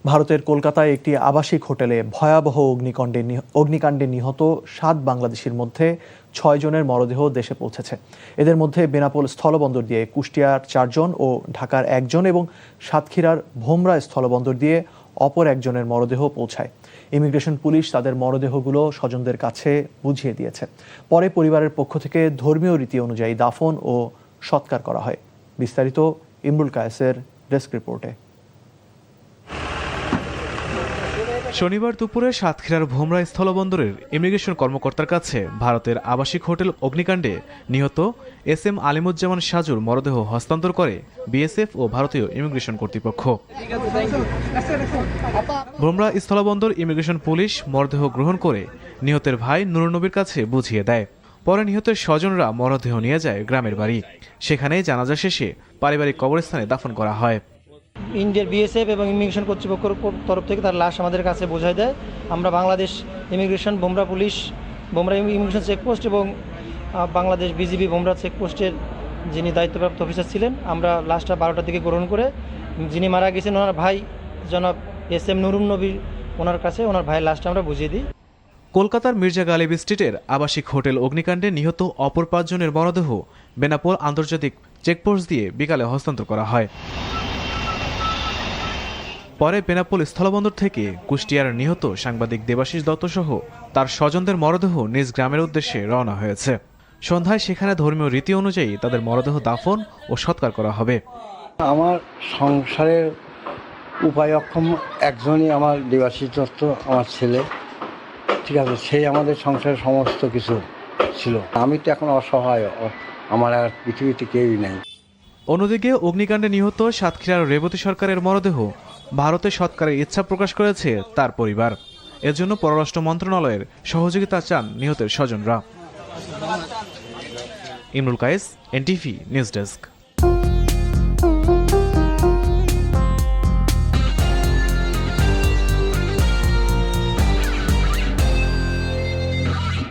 ভারতের কলকাতায় একটি আবাসিক হোটেলে ভয়াবহ অগ্নিকাণ্ডে নিহত ৭ বাংলাদেশির মধ্যে ৬ জনের মরদেহ দেশে পৌঁছেছে। এদের মধ্যে বেনাপোল স্থলবন্দর দিয়ে কুষ্টিয়ার ৪ জন ও ঢাকার ১ জন এবং সাতক্ষীরার ভোমরা স্থলবন্দর দিয়ে অপর একজনের মরদেহ পৌঁছায়। ইমিগ্রেশন পুলিশ তাদের মরদেহগুলো স্বজনদের কাছে বুঝিয়ে দিয়েছে। পরে পরিবারের পক্ষ থেকে ধর্মীয় রীতি অনুযায়ী দাফন ও সৎকার করা হয়। বিস্তারিত ইমরুল কায়েসের ডেস্ক রিপোর্টে। শনিবার দুপুরে সাতক্ষীরার ভোমরা স্থলবন্দরের ইমিগ্রেশন কর্মকর্তার কাছে ভারতের আবাসিক হোটেল অগ্নিকাণ্ডে নিহত SM আলিমুজ্জামান সাজুর মরদেহ হস্তান্তর করে BSF ও ভারতীয় ইমিগ্রেশন কর্তৃপক্ষ। ভোমরা স্থলবন্দর ইমিগ্রেশন পুলিশ মরদেহ গ্রহণ করে নিহতের ভাই নুরুন নবীর কাছে বুঝিয়ে দেয়। পরে নিহতের স্বজনরা মরদেহ নিয়ে যায় গ্রামের বাড়ি। সেখানে জানাজা শেষে পারিবারিক কবরস্থানে দাফন করা হয়। ইন্ডিয়ার BSF এবং ইমিগ্রেশন কর্তৃপক্ষের তরফ থেকে তার লাশ আমাদের কাছে বোঝায় দেয়। আমরা বাংলাদেশ ইমিগ্রেশন ভোমরা পুলিশ, ভোমরা ইমিগ্রেশন চেকপোস্ট এবং বাংলাদেশ BGB ভোমরা চেকপোস্টের যিনি দায়িত্বপ্রাপ্ত অফিসার ছিলেন, আমরা লাশটা 12টার দিকে গ্রহণ করে যিনি মারা গেছেন ওনার ভাই জনাব SM নুরুন নবী, ওনার কাছে ওনার ভাইয়ের লাশটা আমরা বুঝিয়ে দিই। কলকাতার মির্জা গালিব স্ট্রিটের আবাসিক হোটেল অগ্নিকাণ্ডে নিহত অপর ৫ জনের মরদেহ বেনাপোল আন্তর্জাতিক চেকপোস্ট দিয়ে বিকালে হস্তান্তর করা হয়। পরে বেনাপোল স্থলবন্দর থেকে কুষ্টিয়ার নিহত সাংবাদিক দেবাশিস দত্ত সহ তার স্বজনদের মরদেহ নিজ গ্রামের উদ্দেশ্যে রওনা হয়েছে। সন্ধ্যায় সেখানে ধর্মীয় রীতি অনুযায়ী তাদের মরদেহ দাফন ও সৎকার করা হবে। আমার সংসারের উপায় অক্ষম একজনই আমার দেবাশিস দত্ত, আমার ছেলে। ঠিক আছে, সেই আমাদের সংসারের সমস্ত কিছু ছিল। আমি তো এখন অসহায়, আমার আর পৃথিবীতে কেউই নেই। অন্যদিকে অগ্নিকাণ্ডে নিহত সাতক্ষীরার রেবতী সরকারের মরদেহ ভারতে সৎকারের ইচ্ছা প্রকাশ করেছে তার পরিবার। এজন্য পররাষ্ট্র মন্ত্রণালয়ের সহযোগিতা চান নিহতের স্বজনরা। Imrul Kayes, NTV news desk.